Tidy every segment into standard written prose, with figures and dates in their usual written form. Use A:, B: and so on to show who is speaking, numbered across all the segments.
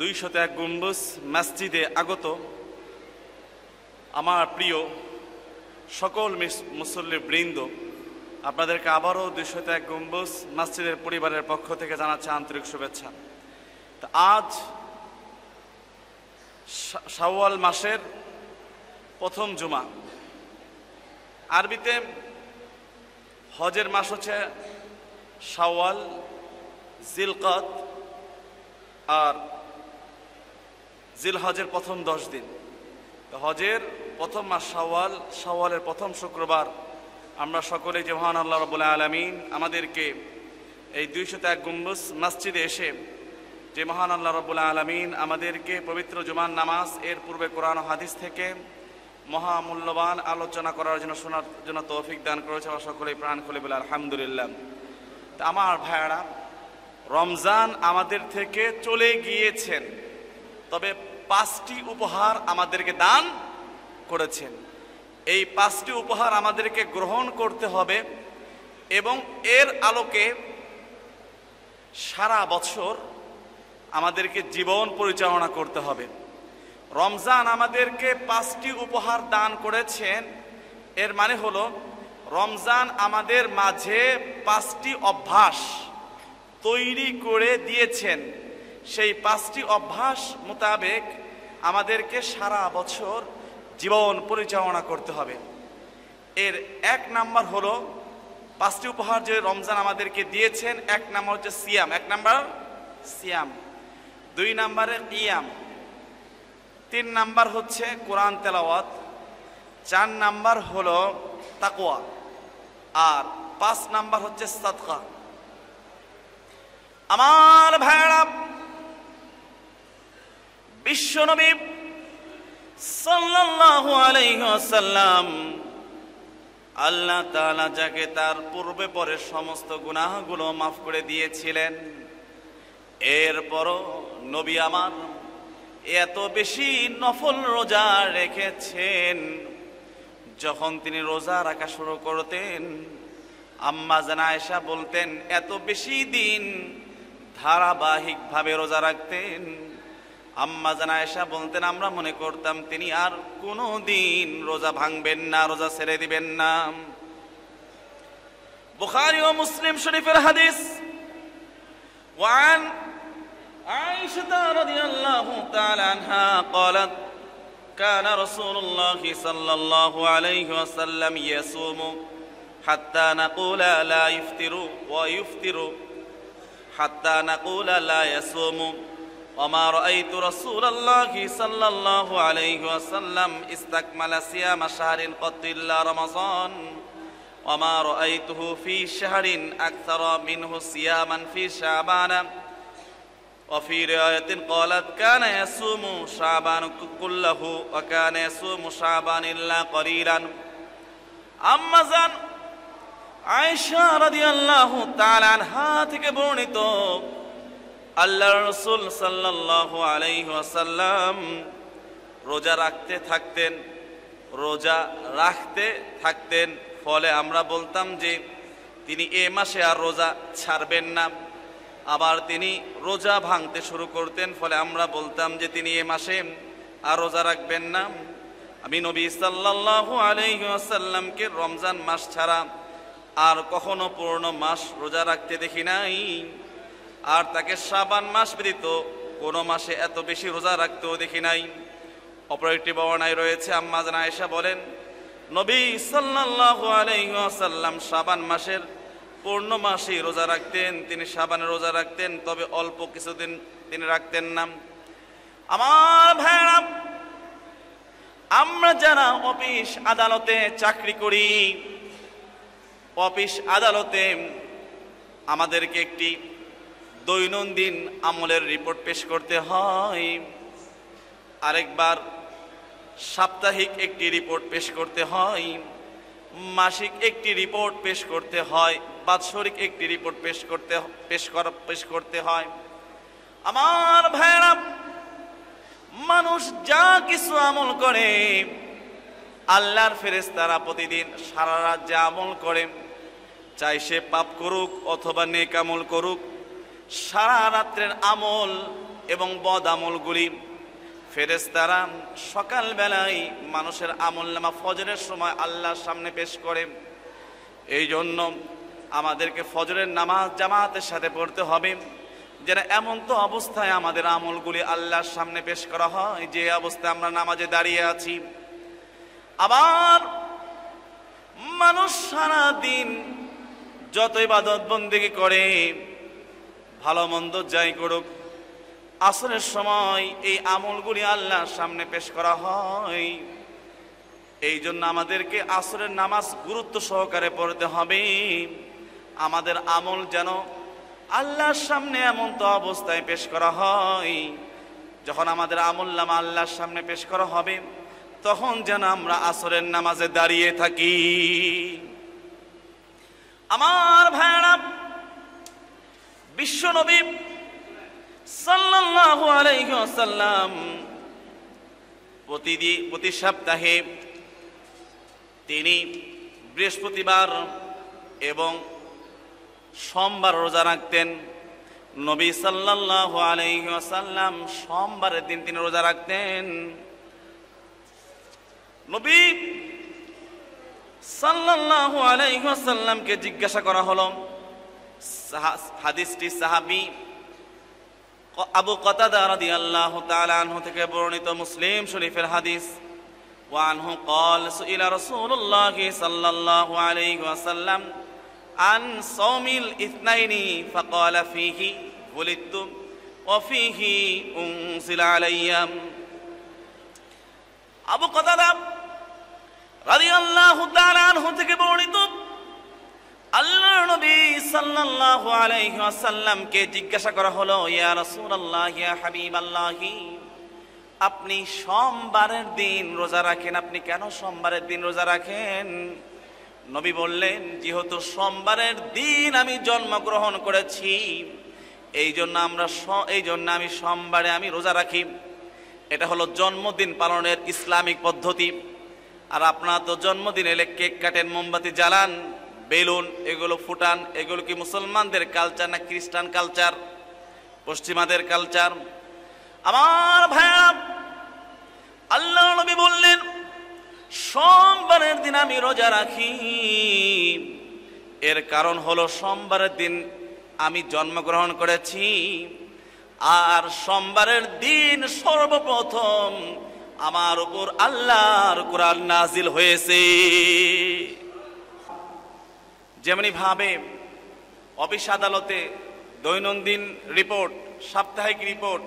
A: 201 গম্বুজ মসজিদে আগত আমার প্রিয় সকল মুসল্লি বৃন্দ, আপনাদেরকে আবারও 201 গম্বুজ মসজিদের পরিবারের পক্ষ থেকে জানাচ্ছি আন্তরিক শুভেচ্ছা। তো আজ শাওয়াল মাসের প্রথম জুমা। আরবিতে হজের মাস হচ্ছে শাওয়াল, জিলকাদ আর জিলহজের প্রথম 10 দিন। তো হজের প্রথম মাস শাওয়াল, শাওয়ালের প্রথম শুক্রবার আমরা সকলে যে মহান আল্লাহ রাব্বুল আলামিন আমাদেরকে এই 201 গম্বুজ মসজিদে এসে যে মহান আল্লাহ রাব্বুল আলামিন আমাদেরকে পবিত্র জুমার নামাজ এর পূর্বে কোরআন ও হাদিস থেকে মহামূল্যবান আলোচনা করার জন্য, শোনার জন্য তৌফিক দান করেছে। আমরা সকলেই প্রাণ খুলে বলে আলহামদুলিল্লাহ। তা আমার ভাইয়েরা, রমজান আমাদের থেকে চলে গিয়েছেন, তবে 5টি উপহার আমাদেরকে দান করেছেন। এই 5টি উপহার আমাদেরকে গ্রহণ করতে হবে এবং এর আলোকে সারা বছর আমাদেরকে জীবন পরিচালনা করতে হবে। রমজান আমাদেরকে 5টি উপহার দান করেছেন, এর মানে হলো রমজান আমাদের মাঝে 5টি অভ্যাস তৈরি করে দিয়েছেন। সেই 5টি অভ্যাস মোতাবেক আমাদেরকে সারা বছর জীবন পরিচালনা করতে হবে। এর 1 নাম্বার হলো 5টি উপহার যে রমজান আমাদেরকে দিয়েছেন। 1 নাম্বার হচ্ছে সিয়াম, 1 নাম্বার সিয়াম, 2 নাম্বারে কিয়াম, 3 নাম্বার হচ্ছে কোরআন তেলাওয়াত, 4 নাম্বার হলো তাকওয়া, আর 5 নাম্বার হচ্ছে সাদকা। আমার ভাইরা, বিশ্বনবী সাল্লাল্লাহু আলাইহি ওয়াসাল্লাম আল্লাহ তাআলা যাকে তার পূর্বে পরে সমস্ত গুনাহগুলো মাফ করে দিয়েছিলেন, এরপরও নবী আমার এত বেশি নফল রোজা রেখেছেন, যখন তিনি রোজা রাখা শুরু করতেন আম্মা জান আয়েশা বলতেন এত বেশি দিন ধারাবাহিকভাবে রোজা রাখতেন। আম্মা জান আয়েশা বলতেন আমরা মনে করতাম তিনি আর কোনো দিন রোজা ভাঙবেন না, রোজা ছেড়ে দিবেন না। বুখারী ও মুসলিম শরীফের হাদিস, ওয়ান আয়েশা রাদিয়াল্লাহু তাআলা আনহা قالت كان رسول الله صلى الله عليه وسلم يصوم حتى نقول لا يفطر ويفطر حتى نقول لا يصوم وما رأيت رسول الله صلى الله عليه وسلم استكمل صيام شهر قط إلا رمضان وما رأيته في شهر أكثر منه صياما في شعبان وفي رواية قالت كان يصوم شعبان كله وكان يصوم شعبان إلا قليلا। আম্মা জান আয়েশা রাদিয়াল্লাহু তাআলা আনহা থেকে বর্ণিত, আল্লাহর রাসূল সাল্লাল্লাহু আলাইহি ওয়াসাল্লাম রোজা রাখতে থাকতেন। ফলে আমরা বলতাম যে তিনি এ মাসে আর রোজা ছাড়বেন না। আবার তিনি রোজা ভাঙতে শুরু করতেন, ফলে আমরা বলতাম যে তিনি এ মাসে আর রোজা রাখবেন না। আমি নবী সাল্লাল্লাহু আলাইহি ওয়াসাল্লামকে রমজান মাস ছাড়া আর কখনো পূর্ণ মাস রোজা রাখতে দেখি নাই, আর তাকে শাবান মাস ব্যতীত কোনো মাসে এত বেশি রোজা রাখতেও দেখি নাই। অপর একটি বর্ণনায় রয়েছে, আম্মা জান আয়েশা বলেন নবী সাল্লাল্লাহু আলাইহি ওয়াসাল্লাম শাবান মাসের পূর্ণ মাসে রোজা রাখতেন। তিনি শাবানে রোজা রাখতেন, তবে অল্প কিছুদিন তিনি রাখতেন না। আমার ভাইরা, আমরা যারা অফিস আদালতে চাকরি করি, অফিস আদালতে আমাদেরকে একটি দৈনন্দিন আমলের রিপোর্ট পেশ করতে হয়, আরেকবার সাপ্তাহিক একটি রিপোর্ট পেশ করতে হয়, মাসিক একটি রিপোর্ট পেশ করতে হয়, বাৎসরিক একটি রিপোর্ট পেশ করতে হয়। আমার ভাইরা, মানুষ যা কিছু আমল করে, আল্লাহর ফেরেশতারা প্রতিদিন সারা রাত যে আমল করে, চাই সে পাপ করুক অথবা নেক আমল করুক, সারা রাত্রের আমল এবং বদ আমলগুলি ফেরেশতারা সকালবেলায় মানুষের আমলনামা ফজরের সময় আল্লাহর সামনে পেশ করে। এই জন্য আমাদেরকে ফজরের নামাজ জামাতের সাথে পড়তে হবে, যেন এমন তো অবস্থায় আমাদের আমলগুলি আল্লাহর সামনে পেশ করা হয় যে অবস্থায় আমরা নামাজে দাঁড়িয়ে আছি। আবার মানুষ সারা দিন যত ইবাদত বন্দেগী করে, ভালো মন্দ যাই করুক, আসরের সময় এই আমলগুলি আল্লাহর সামনে পেশ করা হয়। এই জন্য আমাদেরকে আসরের নামাজ গুরুত্ব সহকারে পড়তে হবে। আমাদের আমল যেন আল্লাহর সামনে এমন তো অবস্থায় পেশ করা হয়, যখন আমাদের আমলনামা আল্লাহর সামনে পেশ করা হবে তখন যেন আমরা আসরের নামাজে দাঁড়িয়ে থাকি। আমার ভাইরা, বিশ্বনবী সাল্লাল্লাহু আলাইহি ওয়াসাল্লাম প্রতি সপ্তাহে তিনি বৃহস্পতিবার এবং সোমবার রোজা রাখতেন। নবী সাল্লাল্লাহু আলাইহি ওয়াসাল্লাম সোমবারের দিন তিনি রোজা রাখতেন। নবী সাল্লাল্লাহু আলাইহি ওয়াসাল্লামকে জিজ্ঞাসা করা হলো, হাদিসটি সাহাবী আবু কাতাদা রাদিয়াল্লাহু তাআলা আনহু থেকে বর্ণিত, মুসলিম শরীফের হাদিস। ওয়া আনহু قال سئل رسول الله صلى الله عليه وسلم عن صوم الاثنين فقال فيه ولدت وفيه انزل علي। আবু কাতাদা রাদিয়াল্লাহু তাআলা আনহু থেকে বর্ণিত, আল্লাহর নবী সাল্লাল্লাহু আলাইহি ওয়াসাল্লামকে জিজ্ঞাসা করা হলো, ইয়া রাসূলুল্লাহ, ইয়া হাবিবাল্লাহ, আপনি সোমবারের দিন রোজা রাখেন, আপনি কেন সোমবারের দিন রোজা রাখেন? নবী বললেন, যেহেতু সোমবারের দিন আমি জন্মগ্রহণ করেছি, এই জন্য আমি সোমবারে আমি রোজা রাখি। এটা হলো জন্মদিন পালনের ইসলামিক পদ্ধতি। আর আপনারা তো জন্মদিন এলে কেক কাটেন, মোমবাতি জ্বালান, বেলুন এগুলো ফুটান, এগুলো কি মুসলমানদের কালচার না খ্রিস্টান কালচার, পশ্চিমাদের কালচার? আমার ভাইরা, আল্লাহ নবী বললেন, সোমবারের দিন আমি রোজা রাখি, এর কারণ হলো সোমবারের দিন আমি জন্মগ্রহণ করেছি, আর সোমবারের দিন সর্বপ্রথম আমার উপর আল্লাহর কোরআন নাজিল হয়েছে। যেমনি ভাবে অফিস আদালতে দৈনন্দিন রিপোর্ট, সাপ্তাহিক রিপোর্ট,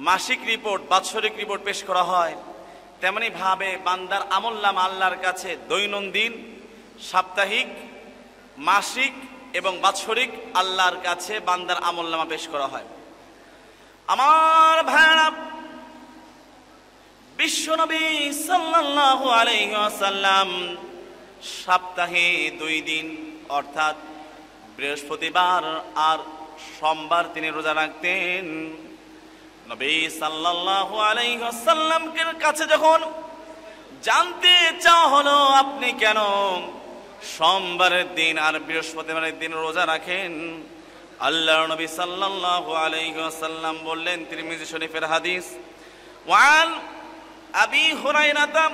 A: মাসিক রিপোর্ট, বাৎসরিক রিপোর্ট পেশ করা হয়, তেমনি ভাবে বান্দার আমলনামা আল্লাহর কাছে দৈনন্দিন, সাপ্তাহিক, মাসিক এবং বাৎসরিক আল্লাহর কাছে বান্দার আমলনামা পেশ করা হয়। আমার ভাইরা, বিশ্বনবী সাল্লাল্লাহু আলাইহি ওয়াসাল্লাম সপ্তাহে 2 দিন অর্থাৎ বৃহস্পতিবার আর সোমবার তিনি রোজা রাখতেন। নবী সাল্লাল্লাহু আলাইহি ওয়াসাল্লামের কাছে যখন জানতে চাওয়া হলো, আপনি কেন সোমবারের দিন আর বৃহস্পতিবারের দিন রোজা রাখেন, আল্লাহর নবী সাল্লাল্লাহু আলাইহি ওয়াসাল্লাম বললেন, তিরমিজি শরীফের হাদিস, ওয়ান আবি হুরায়রা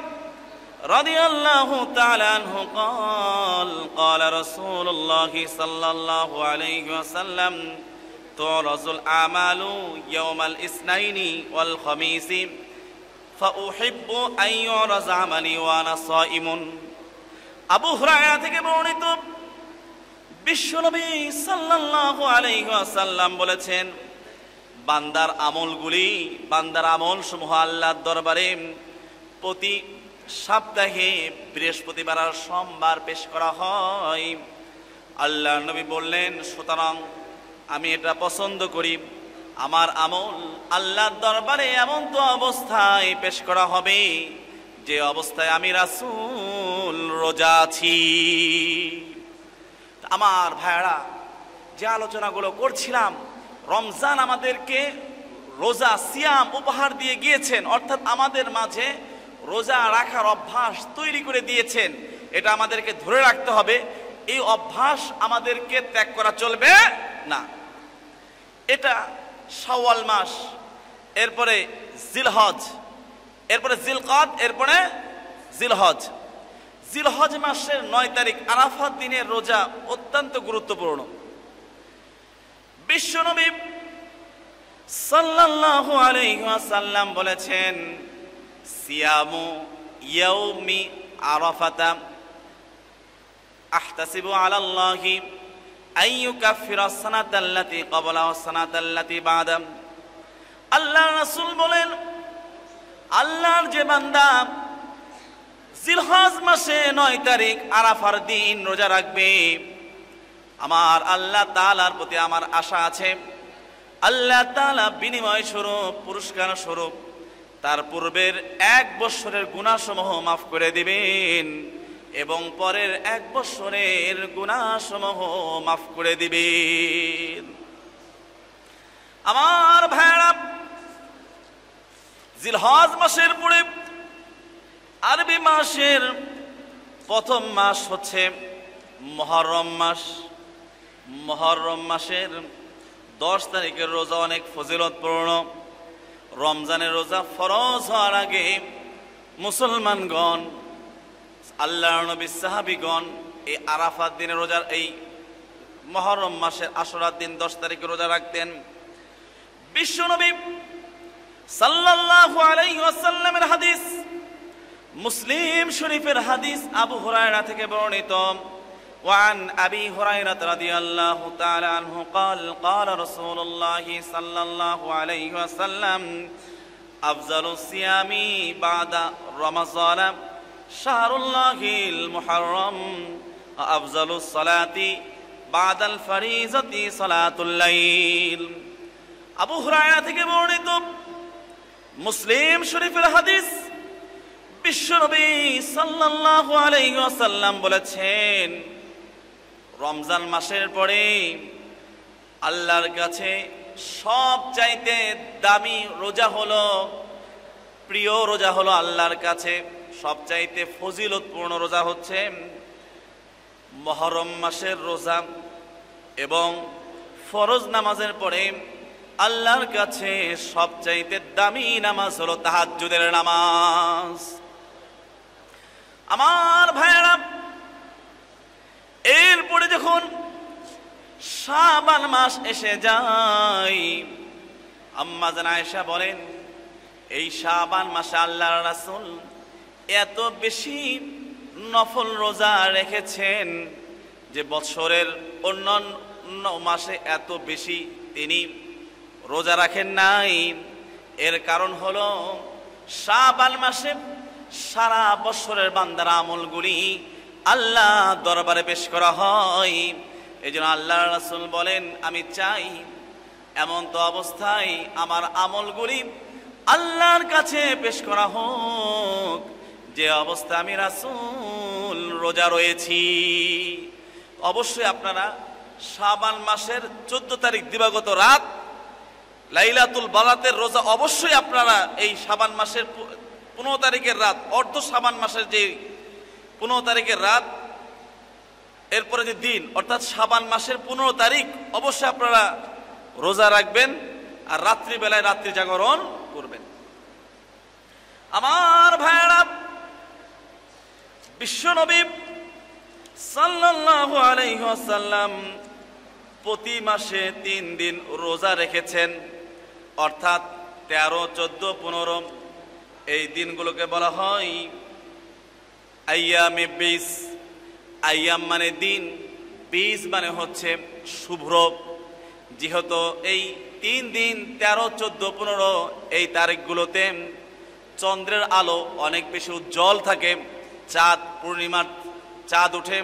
A: রাদিয়াল্লাহু তাআলা আনহু قال قال رسول الله صلى الله عليه وسلم تعرض الأعمال يوم الاثنين والخميس فأحب أن يعرض عملي وأنا صائم। আবু হুরায়রা থেকে বর্ণিত, বিশ্বনবী সাল্লাল্লাহু আলাইহি ওয়াসাল্লাম বলেছেন, বান্দার আমল সমূহ আল্লাহর দরবারে প্রতি সপ্তাহে বৃহস্পতিবার আর সোমবার পেশ করা হয়। আল্লাহর নবী বললেন, সুতরাং আমি এটা পছন্দ করি, আমার আমল আল্লাহর দরবারে এমন তো অবস্থায় পেশ করা হবে যে অবস্থায় আমি রাসূল রোজা আছি। আমার ভাইরা, যে আলোচনাগুলো করছিলাম, রমজান আমাদেরকে রোজা, সিয়াম উপহার দিয়ে গিয়েছেন, অর্থাৎ আমাদের মাঝে রোজা রাখার অভ্যাস তৈরি করে দিয়েছেন। এটা আমাদেরকে ধরে রাখতে হবে, এই অভ্যাস আমাদেরকে ত্যাগ করা চলবে না। এটা শাওয়াল মাস এরপরে জিলহজ, এরপরে জিলকদ, এরপরে জিলহজ। জিলহজ মাসের 9 তারিখ আরাফাত দিনের রোজা অত্যন্ত গুরুত্বপূর্ণ। বিশ্বনবী সাল্লাল্লাহু আলাইহি ওয়াসাল্লাম বলেছেন, সিয়ামু ইয়াউমি আরাফাতা আহতাসিবু আলাল্লাহি আইয়ুকাফিরা সানাতাল্লাতী ক্বাবলা ওয়াস সানাতাল্লাতী বাদা। আল্লাহর রাসূল বলেন, আল্লাহর যে বান্দা জিলহজ মাসে 9 তারিখ আরাফার দিন রোজা রাখবে, আমার আল্লাহ তাআলার প্রতি আমার আশা আছে, আল্লাহ তাআলা বিনিময় স্বরূপ, পুরস্কার স্বরূপ তার পূর্বের 1 বছরের গুনাহসমূহ মাফ করে দিবেন এবং পরের 1 বছরের গুনাহসমূহ মাফ করে দিবেন। আমার ভাইরা, জিলহজ মাসের পরে আরবি মাসের প্রথম মাস হচ্ছে মুহররম মাস। মুহররম মাসের 10 তারিখের রোজা অনেক ফজিলতপূর্ণ। রমজানের রোজা ফরজ হওয়ার আগে মুসলমানগণ, আল্লাহর নবী সাহাবীগণ এই আরাফাত দিনের রোজার, এই মুহররম মাসের আশুরার দিন 10 তারিখে রোজা রাখতেন। বিশ্বনবী সাল্লাল্লাহু আলাইহি ওয়াসাল্লামের হাদিস, মুসলিম শরীফের হাদিস, আবু হুরায়রা থেকে বর্ণিত। وعن أبي هريرة رضي الله تعالى عنه قال قال رسول الله صلى الله عليه وسلم أفضل الصيام بعد رمضان شهر الله المحرم وأفضل الصلاة بعد الفريضة صلاة الليل। আবু হুরায়রা থেকে বর্ণিত মুসলিম শরীফের হাদিস, বিশ্বনবী সাল্লাল্লাহু আলাইহি ওয়াসাল্লাম বলেছেন, রমজান মাসের পরে আল্লাহর কাছে সবচাইতে দামি রোজা হলো, প্রিয় রোজা হলো আল্লাহর কাছে সবচাইতে ফজিলতপূর্ণ রোজা হচ্ছে মুহররম মাসের রোজা, এবং ফরজ নামাজের পরে আল্লাহর কাছে সবচাইতে দামি নামাজ হলো তাহাজ্জুদের নামাজ। আমার ভাইয়েরা, এরপরে যখন শাবান মাস এসে যায়, আম্মা জান আয়েশা বলেন, এই শাবান মাসে আল্লাহর রাসূল এত বেশি নফল রোজা রেখেছেন যে বছরের অন্যান্য মাসে এত বেশি তিনি রোজা রাখেন নাই। এর কারণ হলো শাবান মাসে সারা বছরের বান্দার আমলগুলি আল্লাহ দরবারে পেশ করা হয়। এই জন্য আল্লাহর রাসূল বলেন, আমি চাই এমন তো অবস্থায় আমার আমলগুলি আল্লাহর কাছে পেশ করা হোক যে অবস্থা আমি রাসূল রোজা রয়েছি। অবশ্যই আপনারা শাবান মাসের 14 তারিখ দিবাগত রাত লাইলাতুল বারাতের রোজা অবশ্যই আপনারা এই শাবান মাসের 15 তারিখের রাত, অর্ধ শাবান মাসের যে 15 তারিখের রাত, এরপরে যে দিন অর্থাৎ শাবান মাসের 15 তারিখ অবশ্যই আপনারা রোজা রাখবেন আর রাত্রিবেলায় রাত্রি জাগরণ করবেন। আমার ভাইয়েরা, বিশ্বনবী সাল্লাল্লাহু আলাইহি ওয়াসাল্লাম প্রতি মাসে 3 দিন রোজা রেখেছেন, অর্থাৎ 13, 14, 15। এই দিনগুলোকে বলা হয় আইয়ামে বিস। আইয়াম মানে দিন, বিস মানে হচ্ছে শুভ্র। যেহেতু এই 3 দিন 13, 14, 15 এই তারিখগুলোতে চন্দ্রের আলো অনেক বেশি উজ্জ্বল থাকে, চাঁদ, পূর্ণিমার চাঁদ ওঠে,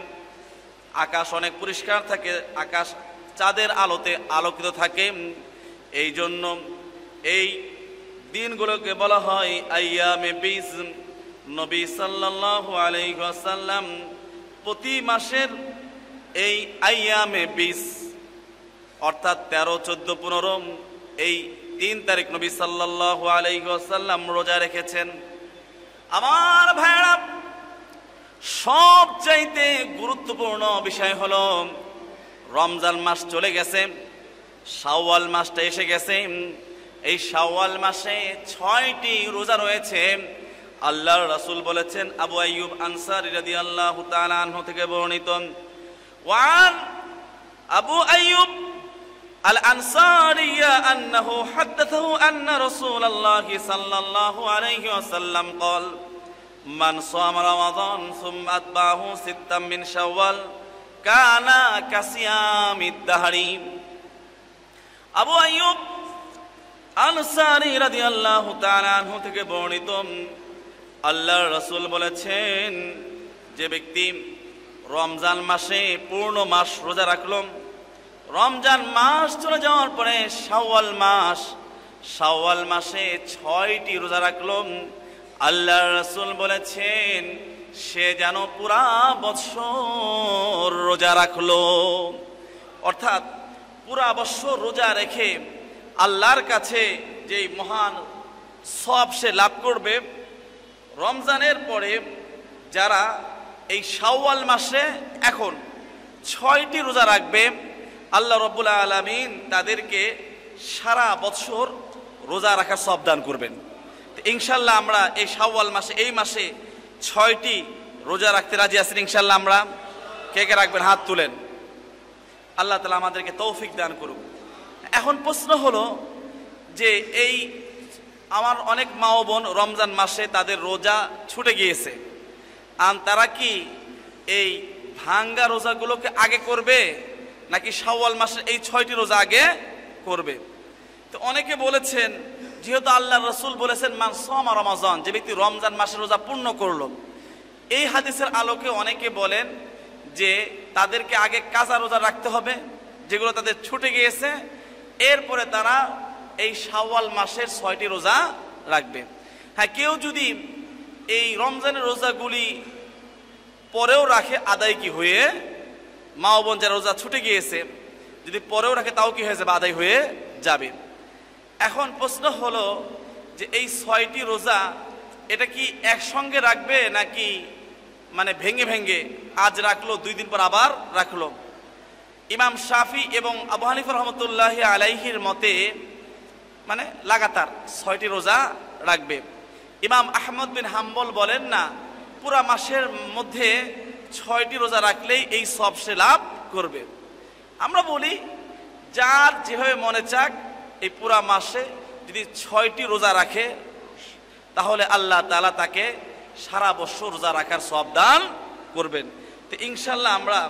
A: আকাশ অনেক পরিষ্কার থাকে, আকাশ চাঁদের আলোতে আলোকিত থাকে। এই জন্য এই দিনগুলোকে বলা হয় আইয়ামে বিস। নবী সাল্লাল্লাহু আলাইহি ওয়াসাল্লাম প্রতি মাসের এই আইয়ামে বিস অর্থাৎ 13, 14, 15 এই 3 তারিখ নবী সাল্লাল্লাহু আলাইহি ওয়াসাল্লাম রোজা রেখেছেন। আমার ভাইরা, সবচাইতে গুরুত্বপূর্ণ বিষয় হলো রমজান মাস চলে গেছে, শাওয়াল মাসটা এসে গেছে। এই শাওয়াল মাসে 6টি রোজা রয়েছে। আল্লাহর রাসূল বলেছেন, আবু আইয়ুব আনসারী রাদিয়াল্লাহু তাআলা আনহু থেকে বর্ণিত, ওয়ান আবু আইয়ুব আল আনসারী আন্নাহু হাদাথাহু আন্না রাসূলুল্লাহ সাল্লাল্লাহু আলাইহি ওয়াসাল্লাম قال মান সামা রমাদান সুম্মা আতবাহু সিত্তাম মিন শাওয়াল কানা কাসিয়ামিদ দাহরি। আবু আইয়ুব আনসারী রাদিয়াল্লাহু তাআলা আনহু থেকে বর্ণিত, আল্লাহর রাসূল বলেছেন, যে ব্যক্তি রমজান মাসে পূর্ণ মাস রোজা রাখলো, রমজান মাস চলে যাওয়ার পরে শাওয়াল মাসে 6টি রোজা রাখলো, আল্লাহর রাসূল বলেছেন সে যেন পুরা বৎসর রোজা রাখলো। অর্থাৎ পুরা বৎসর রোজা রেখে আল্লাহর কাছে যে মহান সওয়াব সে লাভ করবে, রমজানের পরে যারা এই শাওয়াল মাসে এখন 6টি রোজা রাখবে, আল্লাহ রাব্বুল আলামিন তাদেরকে সারা বৎসর রোজা রাখার সওয়াব দান করবেন। তো ইনশাআল্লাহ আমরা এই শাওয়াল মাসে, এই মাসে 6টি রোজা রাখতে রাজি আছেন ইনশাআল্লাহ? আমরা কে কে রাখবেন হাত তুলেন। আল্লাহ তাআলা আমাদেরকে তৌফিক দান করুক। এখন প্রশ্ন হলো যে এই আমার অনেক মা ও বোন রমজান মাসে তাদের রোজা ছুটে গিয়েছে, আর তারা কি এই ভাঙ্গা রোজাগুলোকে আগে করবে নাকি শাওয়াল মাসের এই 6টি রোজা আগে করবে? তো অনেকে বলেছেন, যেহেতু আল্লাহর রাসূল বলেছেন মান সামা রমাদান, যে ব্যক্তি রমজান মাসের রোজা পূর্ণ করলো, এই হাদিসের আলোকে অনেকে বলেন যে তাদেরকে আগে কাজা রোজা রাখতে হবে যেগুলো তাদের ছুটে গিয়েছে, এরপরে তারা এই শাওয়াল মাসের 6টি রোজা রাখবে। হ্যাঁ, কেউ যদি এই রমজানের রোজাগুলি পরেও রাখে, আদায় কি হয়ে, মা ও বোন যারা রোজা ছুটে গিয়েছে যদি পরেও রাখে তাও কি হয়ে যাবে, আদায় হয়ে যাবে। এখন প্রশ্ন হলো যে এই 6টি রোজা এটা কি একসঙ্গে রাখবে নাকি মানে ভেঙে ভেঙে আজ রাখলো 2 দিন পর আবার রাখলো? ইমাম শাফি এবং আবু হানিফা রহমতুল্লাহি আলাইহির মতে মানে লাগাতার 6টি রোজা রাখবে। ইমাম আহমদ বিন হাম্বল বলেন না, পুরা মাসের মধ্যে 6টি রোজা রাখলেই এই সব সে লাভ করবে। আমরা বলি যার যেভাবে মনে চাক এই পুরা মাসে যদি 6টি রোজা রাখে তাহলে আল্লাহ তাআলা তাকে সারা বছর রোজা রাখার সওয়াব দান করবেন। তো ইনশাআল্লাহ আমরা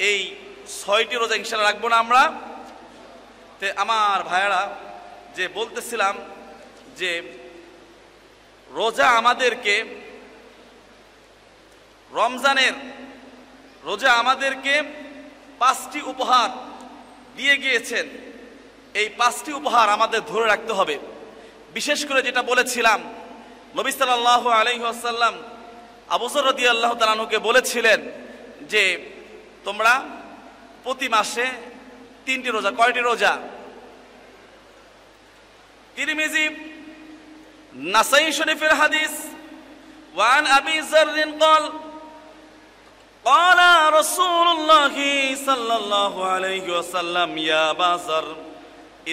A: এই 6টি রোজা ইনশাআল্লাহ রাখবো না আমরা? তো আমার ভাইয়েরা, যে বলতেছিলাম যে রোজা আমাদেরকে, রমজানের রোজা আমাদেরকে 5টি উপহার দিয়ে গিয়েছেন। এই 5টি উপহার আমাদের ধরে রাখতে হবে। বিশেষ করে যেটা বলেছিলাম, নবী সাল্লাল্লাহু আলাইহি ওয়াসাল্লাম আবু যর রাদিয়াল্লাহু তাআলা আনহুকে বলেছিলেন যে তোমরা প্রতি মাসে 3টি রোজা। কয়টি রোজা? তিরমিজি নাসাই শরীফের হাদিস, ওয়ান আবি যররিন قال قال رسول الله صلى الله عليه وسلم يا أبا ذر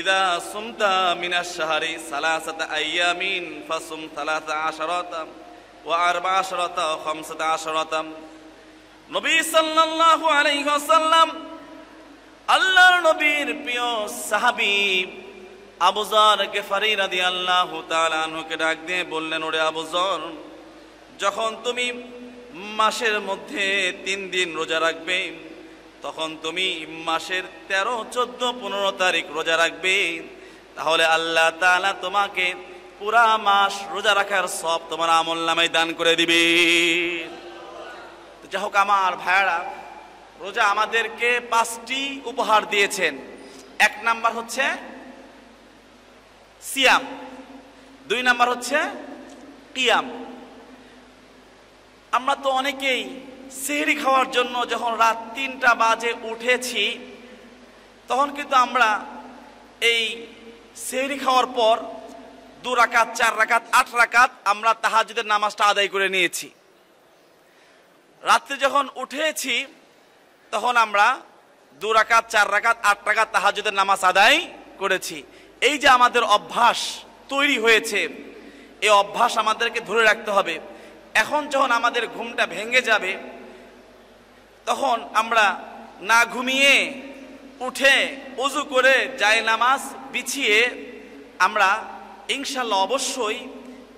A: إذا صمت من الشهر 3 أيام فصم 13 و14 و15। নবী সাল্লাল্লাহু আলাইহি ওয়াসাল্লাম আল্লাহর নবীর প্রিয় সাহাবী আবু যর গিফারি রাদিয়াল্লাহু তাআলা আনহুকে ডাক দিয়ে বললেন, ওরে আবু যর, যখন তুমি মাসের মধ্যে 3 দিন রোজা রাখবে তখন তুমি মাসের 13, 14, 15 তারিখ রোজা রাখবে, তাহলে আল্লাহ তাআলা তোমাকে পুরা মাস রোজা রাখার সওয়াব তোমার আমলনামায় দান করে দিবে। তো যাই হোক আমার ভাইয়ারা, রোজা আমাদেরকে 5টি উপহার দিয়েছেন। 1 নাম্বার হচ্ছে সিয়াম, 2 নাম্বার হচ্ছে কিয়াম। আমরা তো অনেকেই সেহরি খাওয়ার জন্য যখন রাত 3টা বাজে উঠেছি তখন কিন্তু আমরা এই সেহরি খাওয়ার পর 2 রাকাত, 4 রাকাত, 8 রাকাত আমরা তাহাজ্জুদের নামাজটা আদায় করে নিয়েছি। রাত্রে যখন উঠেছি তখন আমরা 2 রাকাত, 4 রাকাত, 8 রাকাত তাহাজ্জুদের নামাজ আদায় করেছি। এই যে আমাদের অভ্যাস তৈরি হয়েছে, এই অভ্যাস আমাদেরকে ধরে রাখতে হবে। এখন যখন আমাদের ঘুমটা ভেঙে যাবে, তখন আমরা না ঘুমিয়ে উঠে ওযু করে জায়নামাজ বিছিয়ে আমরা ইনশাআল্লাহ অবশ্যই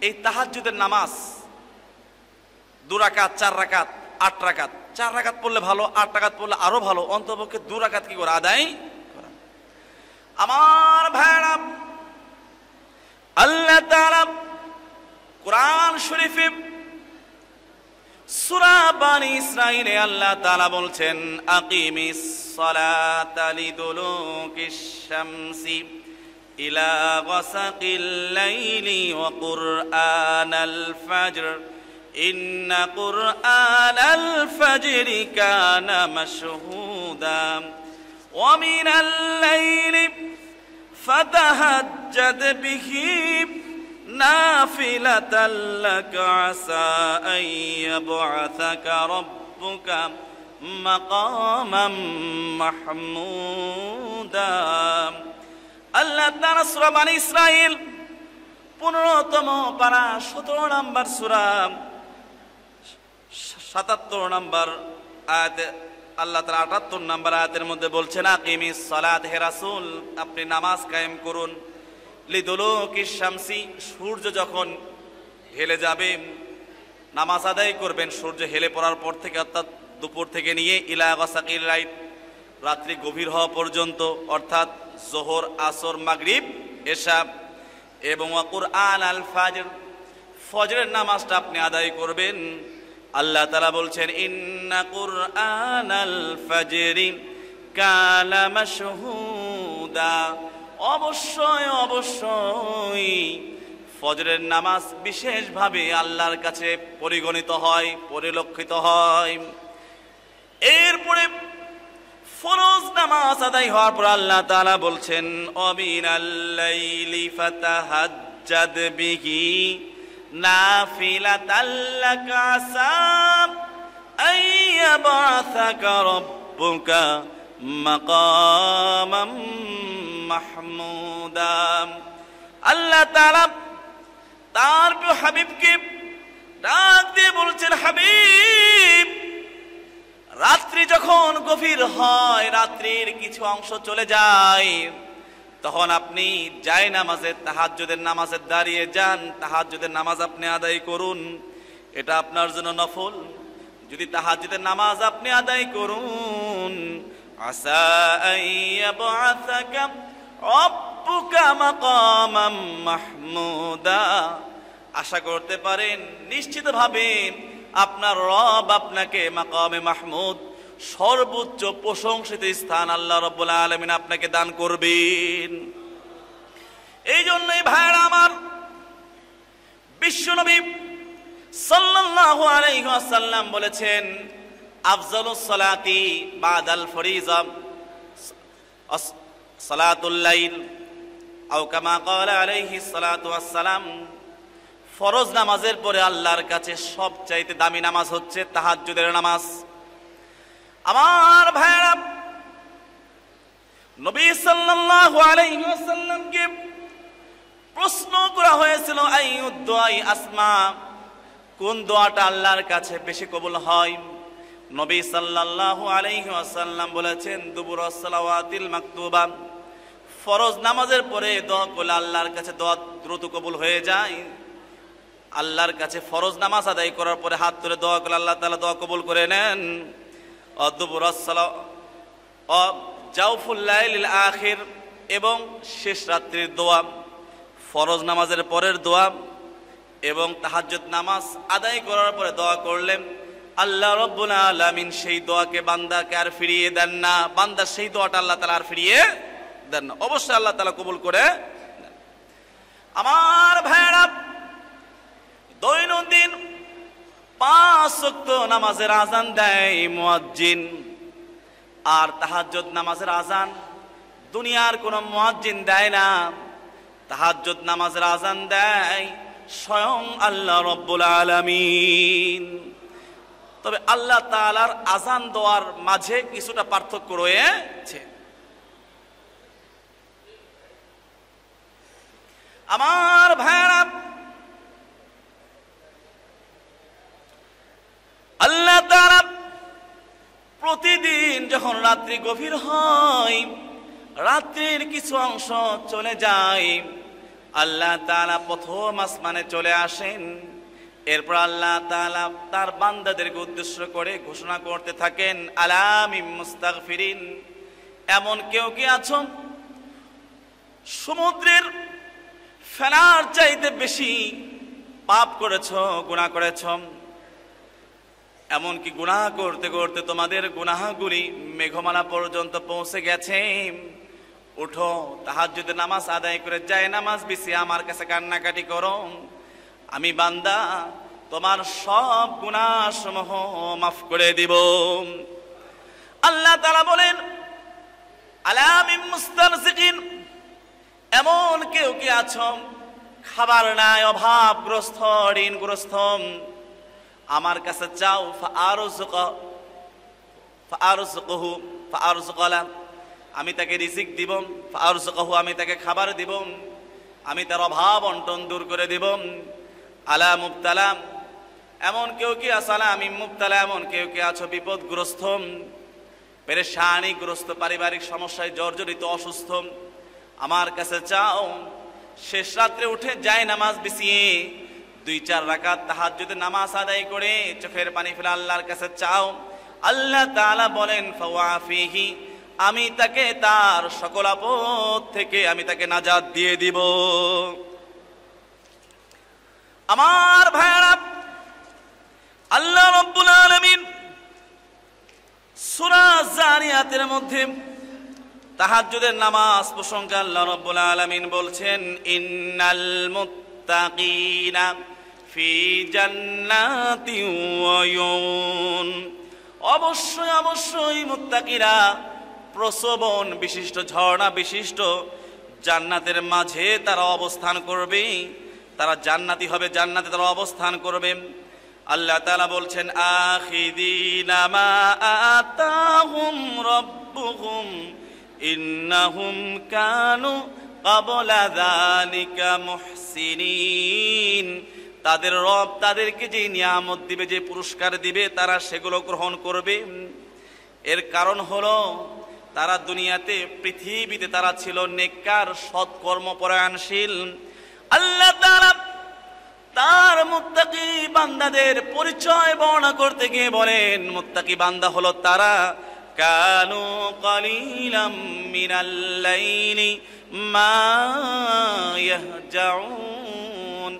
A: এই তাহাজ্জুদের নামাজ 2 রাকাত 4 রাকাত 8 রাকাত, 4 রাকাত পড়লে ভালো, 8 রাকাত পড়লে আরো ভালো, অন্ততপক্ষে 2 রাকাত কি করে আদায় করা। আমার ভাইরা, আল্লাহ তাআলা কুরআন শরীফে সূরা বানী ইসরাঈলে আল্লাহ তাআলা বলছেন, আকিমিস সালাতা লিদুলুকিশ শামসি ইলা গাসাকিল লাইলি ওয়া কুরআনাল ফাজর ইন্না কুরআনাল ফাজরি কানা মাশহুদা ওয়া মিনাল লাইলি ফাতাহাজ্জাদ বিহি নাফিলাতাল লাকা আসা আন ইয়াবআসাকা রাব্বুকা মাকামাম মাহমুদা। আল্লাহ তাআলা সূরা বানী ইসরাঈল 15তম পারা 17 নম্বর সূরা 77 নম্বর আয়াত আল্লাহ তাআলা 78 নম্বর আয়াতের মধ্যে বলছেন, আকিমিস সালাত, হে রাসূল আপনি নামাজ কায়েম করুন, লিদুলুকিশ শামসি, সূর্য যখন হেলে যাবে নামাজ আদায় করবেন, সূর্য হেলে পড়ার পর থেকে অর্থাৎ দুপুর থেকে নিয়ে ইলা গাসাকিল লাইল, রাত্রি গভীর হওয়া পর্যন্ত, অর্থাৎ যোহর আসর মাগরিব এশা, এবং কুরআন আল ফাজর, ফজরের নামাজটা আপনি আদায় করবেন। আল্লাহ তাআলা বলছেন, ইন্না কুরআন আল ফাজরি কানা মাশহুদা, অবশ্যই অবশ্যই ফজরের নামাজ বিশেষভাবে আল্লাহর কাছে পরিগণিত হয়, পরিলক্ষিত হয়। এরপরে ফরজ নামাজ আদায় হওয়ার পর আল্লাহ তাআলা বলছেন, ওয়ামিনাল লাইলি ফাতাহাজ্জাদ বিহি নাফিলাতাল লাকা আসা আন ইয়াবআসাকা রাব্বুকা মাকামাম মাহমুদা। আল্লাহ তাআলা তার প্রিয় হাবিবকে ডাক দিয়ে বলছেন, হাবিব রাত্রি যখন গভীর হয়, রাত্রির কিছু অংশ চলে যায়, তখন আপনি জায়নামাজে তাহাজ্জুদের নামাজে দাঁড়িয়ে যান, তাহাজ্জুদের নামাজ আপনি আদায় করুন, এটা আপনার জন্য নফল। যদি তাহাজ্জুদের নামাজ আপনি আদায় করুন, আসা আন ইয়াবআসাকা রাব্বুকা মাকামাম মাহমুদা, আশা করতে পারেন নিশ্চিতভাবে আপনার রব আপনাকে মাকামে মাহমুদ, সর্বোচ্চ প্রশংসিত স্থান আল্লাহ রাব্বুল আলামিন আপনাকে দান করবেন। এই জন্যই ভাইরা আমার, বিশ্বনবী সাল্লাল্লাহু আলাইহি ওয়াসাল্লাম বলেছেন, আফজালুস সালাতি বাদাল ফরিজা সালাতুল লাইল, আও কামা ক্বালা আলাইহিস সালাতু ওয়াস সালাম, ফরজ নামাজের পরে আল্লাহর কাছে সবচাইতে দামি নামাজ হচ্ছে তাহাজ্জুদের নামাজ। আমার ভাইরা, নবী সাল্লাল্লাহু আলাইহি ওয়াসাল্লামকে প্রশ্ন করা হয়েছিল, আইয়ুদ দুআই আসমা, কোন দোয়াটা আল্লাহর কাছে বেশি কবুল হয়? নবী সাল্লাল্লাহু আলাইহি ওয়াসাল্লাম বলেছেন, দুবুরাস সালাওয়াতিল মাকতুবা, ফরজ নামাজের পরে দোয়া করলে আল্লাহর কাছে দোয়া দ্রুত কবুল হয়ে যায়। আল্লাহর কাছে ফরজ নামাজ আদায় করার পরে হাত তুলে দোয়া করলে আল্লাহ তাআলা দোয়া কবুল করে নেন। দুবুরাস সালাওয়াত ও জাওফুল লাইলিল আখির, এবং শেষ রাত্রির দোয়া, ফরজ নামাজের পরের দোয়া এবং তাহাজ্জুদ নামাজ আদায় করার পরে দোয়া করলেন, আল্লাহ রাব্বুল আলামিন সেই দোয়াকে বান্দাকে আর ফিরিয়ে দেন না, বান্দা সেই দোয়াটা আল্লাহ তাআলা আর ফিরিয়ে দেন না, অবশ্যই আল্লাহ তাআলা কবুল করে। আমার ভাইরা, দৈনন্দিন 5 ওয়াক্ত নামাজের আজান দেয় মুয়াজ্জিন, আর তাহাজ্জুদ নামাজের আজান দুনিয়ার কোনো মুয়াজ্জিন দেয় না। তাহাজ্জুদ নামাজের আজান দেয় স্বয়ং আল্লাহ রাব্বুল আলামিন। তবে আল্লাহ তাআলার আজান দেওয়ার মাঝে কিছুটা পার্থক্য রয়েছে। আমার ভাইরা, আল্লাহ তাআলা প্রতিদিন যখন রাত্রি গভীর হয়, রাত্রির কিছু অংশ চলে যায়, আল্লাহ তাআলা প্রথম আসমানে চলে আসেন। এরপর আল্লাহ তাআলা তার বান্দাদেরকে উদ্দেশ্য করে ঘোষণা করতে থাকেন, আলা মিন মুস্তাগফিরিন, এমন কেউ কি আছো সমুদ্রের ফেনার চাইতে বেশি পাপ করেছো, গুনাহ করেছো, এমনকি গুনাহ করতে করতে তোমাদের গুনাহগুলি মেঘমালা পর্যন্ত পৌঁছে গেছে, উঠো তাহাজ্জুদের নামাজ আদায় করে যায় নামাজ বিছিয়ে আমার কাছে কান্নাকাটি করো, আমি বান্দা তোমার সব গুনাহ সমূহ মাফ করে দিব। আল্লাহ তাআলা বলেন, আলা মিন মুস্তারজিকিন, এমন কেউ কি আছো খাবার নাই, অভাবগ্রস্ত, ঋণগ্রস্ত, আমার কাছে চাও, আমি তাকে রিজিক দিব, আমি তাকে খাবার দিব, আমি তার অভাব অন্টন দূর করে দিব। আলা মুবতালা, এমন কেউ কি আছো, আলা আমি মুবতালা, এমন কেউ কি আছো বিপদগ্রস্ত, পেরেশানিগ্রস্ত, পারিবারিক সমস্যায় জর্জরিত, অসুস্থ, আমার কাছে চাও। শেষ রাত্রে উঠে যায় নামাজ বিছিয়ে 2-4 রাকাত তাহাজ্জুদের নামাজ আদায় করে চোখের পানি ফেলে আল্লাহর কাছে চাও। আল্লাহ তাআলা বলেন, ফাওয়াফিহি, আমি তাকে তার সকল আপদ থেকে আমি তাকে নাজাত দিয়ে দিব। আমার ভাইরা, আল্লাহ রাব্বুল আলামিন সূরা যারিয়াতের মধ্যে তাহাজ্জুদের নামাজ প্রসঙ্গে আল্লাহ রাব্বুল আলামিন বলছেন, ইন্নাল মুত্তাকিনা ফি জান্নাতি ওয়া উয়ুন, অবশ্যই অবশ্যই মুত্তাকিরা প্রসবন বিশিষ্ট, ঝর্ণা বিশিষ্ট জান্নাতের মাঝে তারা অবস্থান করবে, তারা জান্নাতি হবে, জান্নাতে তারা অবস্থান করবে। আল্লাহ তাআলা বলছেন, আখিদিনা মা আতাহুম রাব্বুহুম ইন্নাহুম কানু ক্বাবলা যালিকা মুহসিনিন, তাদের রব তাদেরকে যে নিয়ামত দিবে, যে পুরস্কার দিবে, তারা সেগুলো গ্রহণ করবে। এর কারণ হলো তারা দুনিয়াতে, পৃথিবীতে তারা ছিল নেককার, সৎকর্মপরায়ণশীল। আল্লাহ তাআলা তার মুত্তাকি বান্দাদের পরিচয় বর্ণনা করতে গিয়ে বলেন, মুত্তাকি বান্দা হলো তারা, কানু কালিলাম মিনাল লাইলি মা ইয়াহজাউন,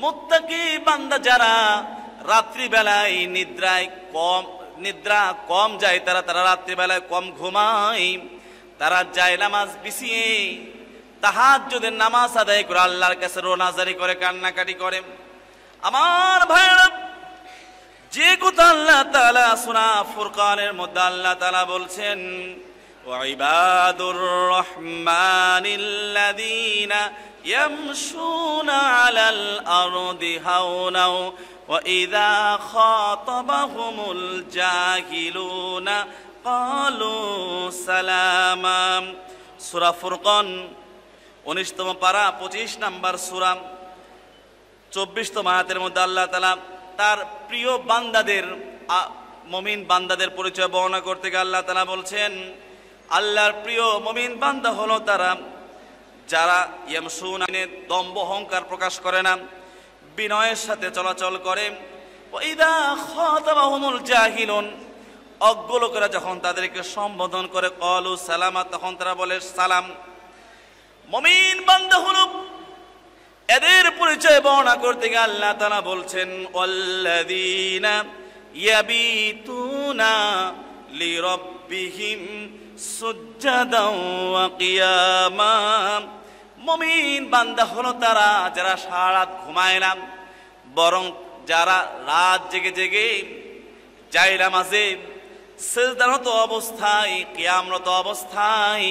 A: মুত্তাকি বান্দা যারা রাত্রিবেলায় নিদ্রা কম যায়, তারা রাত্রিবেলায় কম ঘুমায়, তারা যায় নামাজ বিছিয়ে তাহাজ্জুদের নামাজ আদায় করে আল্লাহর কাছে রোনাজারি করে, কান্নাকাটি করে। আমার ভাইরা, যে কথা আল্লাহ তাআলা সূরা ফুরকানের মধ্যে আল্লাহ তাআলা বলছেন, ওয়া ইবাদুর রহমানিল্লাযীনা ইয়ামশুনা আলাল আরদি হাওনা ওয়া ইযা খাতাবাহুমুল জাহিলুনা ক্বালু সালামা। সূরা ফুরকান 19তম পারা 25 নম্বর সূরা 24তম আয়াতের মধ্যে আল্লাহ তাআলা তার প্রিয় বান্দাদের, মুমিন বান্দাদের পরিচয় বর্ণনা করতে গিয়ে আল্লাহ তাআলা বলছেন, আল্লাহর প্রিয় মুমিন বান্দা হলো তারা যারা ইয়ামশুনা, দম্ভ অহংকার প্রকাশ করে না, বিনয়ের সাথে চলাচল করে। ওয়া ইযা খাতাবাহুমুল জাহিলুন, অজ্ঞ লোকেরা যখন তাদেরকে সম্বোধন করে, ক্বালু সালামা, তখন তারা বলে সালাম। মুমিন বান্দা হলো, এদের পরিচয় বর্ণনা করতে গিয়ে আল্লাহ তাআলা বলছেন, ওয়াল্লাযীনা ইয়াবিতুনা লিরাব্বিহিম সুজদাও ওয়া কিয়ামা, মুমিন বান্দা হলো তারা যারা সারা রাত ঘুমায় না, বরং যারা রাত জেগে জেগে যায় নামাজে, সিজদারত অবস্থায়, কিয়ামরত অবস্থায়,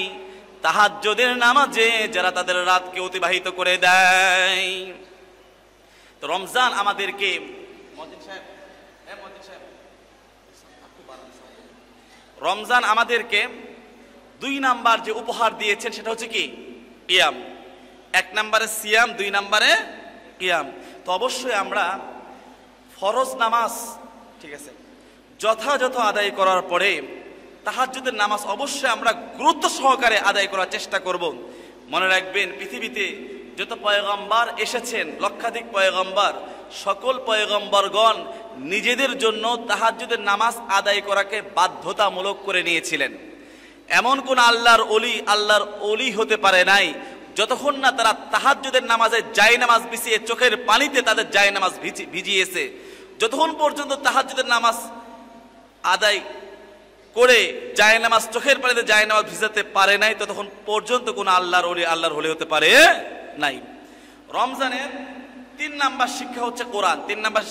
A: তাহাজ্জুদের নামাজে যারা তাদের রাতকে অতিবাহিত করে দেয়। তো রমজান আমাদেরকে, রমজান আমাদেরকে 2 নাম্বার যে উপহার দিয়েছেন সেটা হচ্ছে কি? কিয়াম। এক নম্বরে সিয়াম, 2 নম্বরে কিয়াম। তো অবশ্যই আমরা ফরজ নামাজ, ঠিক আছে, যথাযথ আদায় করার পরে তাহাজ্জুদের নামাজ অবশ্যই আমরা গুরুত্ব সহকারে আদায় করার চেষ্টা করব। মনে রাখবেন, পৃথিবীতে যত পয়গম্বর এসেছেন, লক্ষাধিক পয়গম্বর, সকল পয়গম্বরগণ নিজেদের জন্য তাহাজ্জুদের নামাজ আদায় করাকে বাধ্যতামূলক করে নিয়েছিলেন। এমন কোন আল্লাহর অলি হতে পারে নাই যতক্ষণ না তারা তাহাজ্জুদের নামাজে জায়নামাজ বিছিয়ে চোখের পানিতে তাদের জায়নামাজ ভিজিয়েছে। যতক্ষণ পর্যন্ত তাহাজ্জুদের নামাজ আদায় করে জায়নামাজ চোখের পানিতে জায়নামাজ ভিজাতে পারে নাই, ততক্ষণ পর্যন্ত কোন আল্লাহর ওলি হতে পারে নাই। রমজানের 3 নাম্বার শিক্ষা হচ্ছে কোরআন। 3 নাম্বার,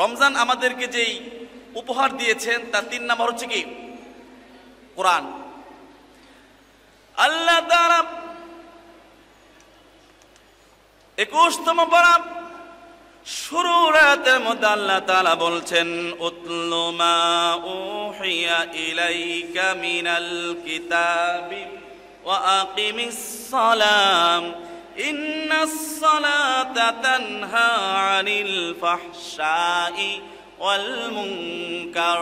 A: রমজান আমাদেরকে যেই উপহার দিয়েছেন তার 3 নাম্বার হচ্ছে কি? কোরআন। আল্লাহ তাআলা 21তম পারা শুরুর আয়াতের মধ্যে আল্লাহ তাআলা বলছেন, উতলু মা উহিয়া ইলাইকা মিনাল কিতাবি ওয়া আকিমিস সালাম ইন্নাস সালাতা তানহা আনিল ফাহশাই ওয়াল মুনকার।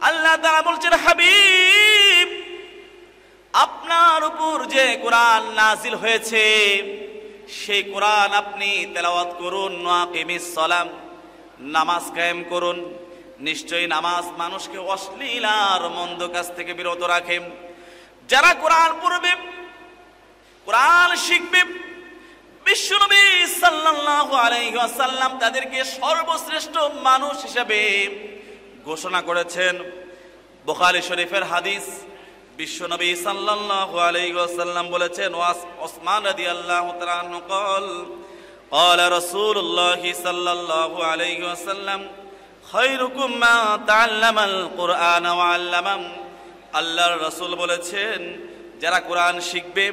A: আল্লাহ তাআলা বলছেন, হাবিব, আপনার উপর যে কোরআন নাজিল হয়েছে সেই কোরআন আপনি তেলাওয়াত করুন। ওয়াকিমিস সালাম, নামাজ কায়েম করুন। নিশ্চয়ই নামাজ মানুষকে অশ্লীল আর মন্দ কাজ থেকে বিরত রাখে। যারা কোরআন পড়বে, কোরআন শিখবে, বিশ্বনবী সাল্লাল্লাহু আলাইহি ওয়াসাল্লাম তাদেরকে সর্বশ্রেষ্ঠ মানুষ হিসেবে ঘোষণা করেছেন। বুখারী শরীফের হাদিস, বিশ্বনবী সাল্লাল্লাহু আলাইহি ওয়াসাল্লাম বলেছেন, ওসমান রাদিয়াল্লাহু তাআলা আনহু ক্বালা রাসূলুল্লাহ সাল্লাল্লাহু আলাইহি ওয়াসাল্লাম খায়রুকুম মান তাআল্লামাল কুরআন ওয়া আল্লামা। আল্লাহর রাসূল বলেছেন, যারা কোরআন শিখবে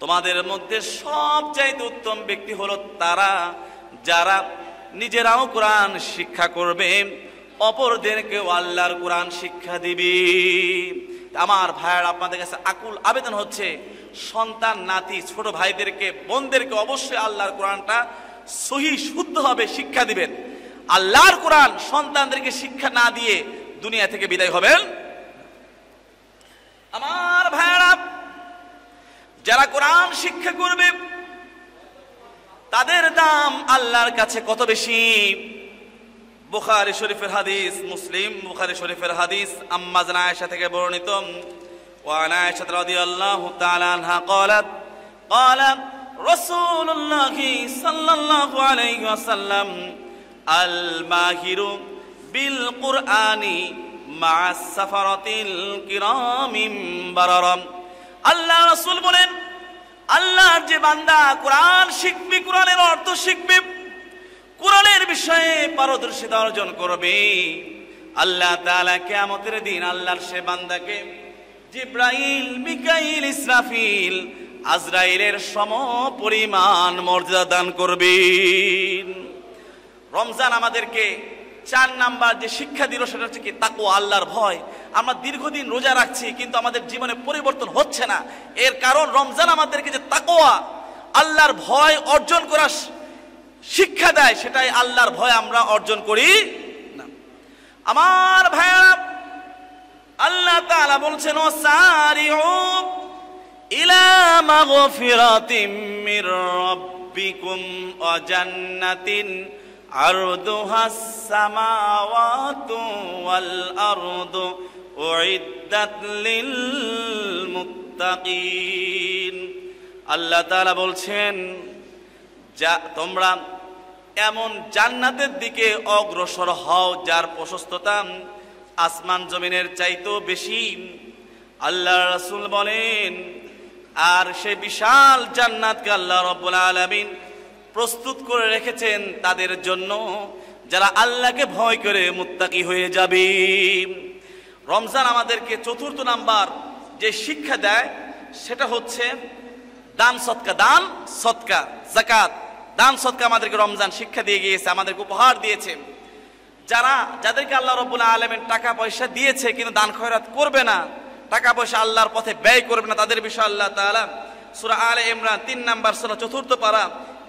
A: তোমাদের মধ্যে সবচাইতে উত্তম ব্যক্তি হলো তারা যারা নিজেরাও কোরআন শিক্ষা করবে, অপরদেরকেও আল্লাহর কোরআন শিক্ষা দিবে। আমার ভাইয়ের আপনাদের কাছে আকুল আবেদন হচ্ছে, সন্তান, নাতি, ছোট ভাইদেরকে, বোনদেরকে অবশ্যই আল্লাহর কোরআনটা সহি শুদ্ধভাবে শিক্ষা দিবেন। আল্লাহর কোরআন সন্তানদেরকে শিক্ষা না দিয়ে দুনিয়া থেকে বিদায় হবেন। আমার ভাইয়েরা, যারা কোরআন শিক্ষা করবে তাদের দাম আল্লাহর কাছে কত বেশি। বুখারী শরীফের হাদিস, মুসলিম বুখারী শরীফের হাদিস, আম্মা জানা আয়েশা থেকে বর্ণিত, ওয়া আনা আয়েশা রাদিয়াল্লাহু তাআলা আনহা ক্বালাত ক্বালা রাসূলুল্লাহ সাল্লাল্লাহু আলাইহি ওয়াসাল্লাম আল মাহিরু বিল কুরআনি মা'আস সাফারাতিল কিরামিম বারারাম। আল্লাহ রাসূল বলেন, আল্লাহর যে বান্দা কোরআন শিখবে, কোরআনের অর্থ শিখবে, কোরআনের বিষয়ে পারদর্শিতা অর্জন করবে, আল্লাহ তাআলা কিয়ামতের দিন আল্লাহর সে বান্দাকে জিবরাইল, মিকাইল, ইসরাফিল, আজরাইলের সমপরিমাণ মর্যাদা দান করবেন। রমজান আমাদেরকে 4 নাম্বার যে শিক্ষা দিল সেটা হচ্ছে কি? তাকওয়া, আল্লাহর ভয়। আমরা দীর্ঘদিন রোজা রাখছি কিন্তু আমাদের জীবনে পরিবর্তন হচ্ছে না। এর কারণ রমজান আমাদেরকে যে তাকওয়া, আল্লাহর ভয় অর্জন করার শিক্ষা দেয়, সেটাই আল্লাহর ভয় আমরা অর্জন করি না। আমার ভাইয়েরা, আল্লাহ তাআলা বলছেন, ওয়াসারিউ ইলা মাগফিরাতিম মির রাব্বিকুম ওয়া জান্নাতিন আরদুহাস সামাওয়াতু ওয়াল আরদু উইদ্দাত লিল মুত্তাকিন। আল্লাহ তাআলা বলছেন, যা তোমরা এমন জান্নাতের দিকে অগ্রসর হও যার প্রশস্ততা আসমান জমিনের চাইতেও বেশি। আল্লাহ রাসূল বলেন, আর সেই বিশাল জান্নাতকে আল্লাহ রাব্বুল আলামিন প্রস্তুত করে রেখেছেন তাদের জন্য যারা আল্লাহকে ভয় করে মুত্তাকি হয়ে যাবে। রমজান আমাদেরকে 4র্থ নাম্বার যে শিক্ষা দেয় সেটা হচ্ছে দান সদকা। দান সদকা, যাকাত, দান সদকা আমাদেরকে রমজান শিক্ষা দিয়ে গিয়েছে, আমাদেরকে উপহার দিয়েছে। যাদেরকে আল্লাহ রাব্বুল আলামিন টাকা পয়সা দিয়েছে কিন্তু দান খয়রাত করবে না, টাকা পয়সা আল্লাহর পথে ব্যয় করবে না, তাদের বিষয়ে আল্লাহ তাআলা সূরা আলে ইমরান 3 নম্বর সূরা 4 পারা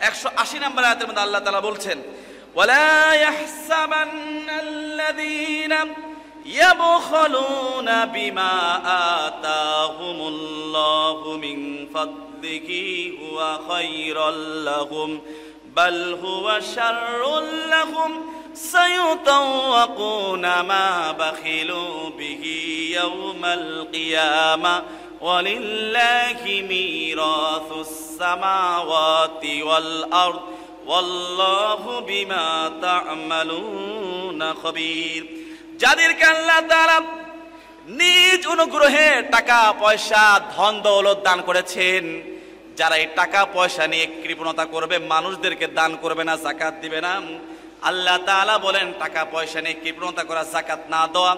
A: 180 নম্বর আয়াতের মধ্যে আল্লাহ তাআলা বলছেন, ওয়ালা ইয়াহসাবান্নাল্লাযীনা ইয়াবখালুনা বিমা আতাহুমুল্লাহু মিন ফাদলিহি হুয়া খায়রাল লাহুম বাল হুয়া শাররুল লাহুম সায়ুতাওয়াকুনা মা বাখিলু বিহি ইয়াওমাল কিয়ামা ওয়ালিল্লাহি মিরাসুস সামাওয়াতি ওয়াল আরদ ওয়াল্লাহু বিমা তা'মালুনা খাবীর। যাদেরকে আল্লাহ তাআলা নিজ অনুগ্রহে টাকা পয়সা ধন দৌলত দান করেছেন, যারা এই টাকা পয়সা নিয়ে কৃপণতা করবে, মানুষদেরকে দান করবে না, যাকাত দিবে না, আল্লাহ তাআলা বলেন টাকা পয়সা নিয়ে কৃপণতা করা, যাকাত না দেওয়া,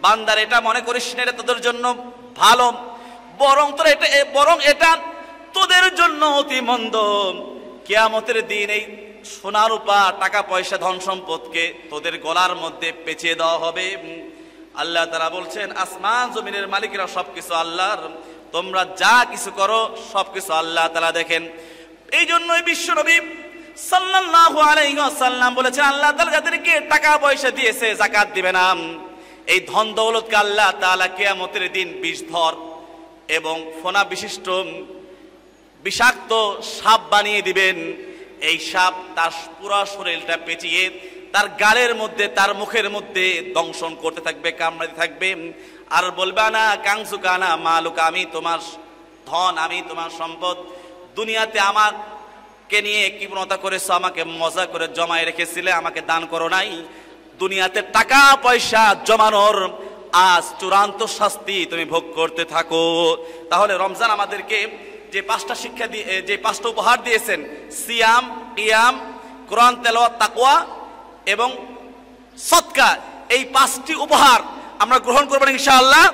A: বান্দার এটা মনে করিস না এটা তোদের জন্য ভালো, বরং এটা তোদের জন্য অতি মন্দ। কিয়ামতের দিন এই সোনা রূপা টাকা পয়সা ধন সম্পদকে তোদের গলার মধ্যে পেঁচিয়ে দেওয়া হবে। আল্লাহ তাআলা বলছেন আসমান জমিনের মালিকেরা সবকিছু আল্লাহর, তোমরা যা কিছু করো সবকিছু আল্লাহ তাআলা দেখেন। এই জন্যই বিশ্বনবী সাল্লাল্লাহু আলাইহি ওয়াসাল্লাম বলেছেন, আল্লাহ তাআলা যাদেরকে টাকা পয়সা দিয়েছে যাকাত দিবে না, এই ধন দৌলতকে আল্লাহ তাআলা কিয়ামতের দিন বিষধর এবং ফনা বিশিষ্ট বিষাক্ত সাপ বানিয়ে দিবেন। এই সাপ তার পুরো শরীরটা পেঁচিয়ে তার গালের মধ্যে, তার মুখের মধ্যে দংশন করতে থাকবে, কামড়াতে থাকবে, আর বলবে না কাংসুকানা মালুকা, আমি তোমার ধন, আমি তোমার সম্পদ, দুনিয়াতে আমাকে নিয়ে কৃপণতা করেছো, আমাকে মজা করে জমায় রেখেছিলে, আমাকে দান করো নাই, দুনিয়াতে টাকা পয়সা জমানোর আজ চূড়ান্ত শাস্তি তুমি ভোগ করতে থাকো। তাহলে রমজান আমাদেরকে যে 5টা শিক্ষা দিয়ে, যে 5টা উপহার দিয়েছেন, সিয়াম, কিয়াম, কোরআন তেলাওয়াত, তাকওয়া এবং সদকা, এই 5টি উপহার আমরা গ্রহণ করব ইনশাআল্লাহ।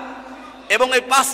A: এবং এই 5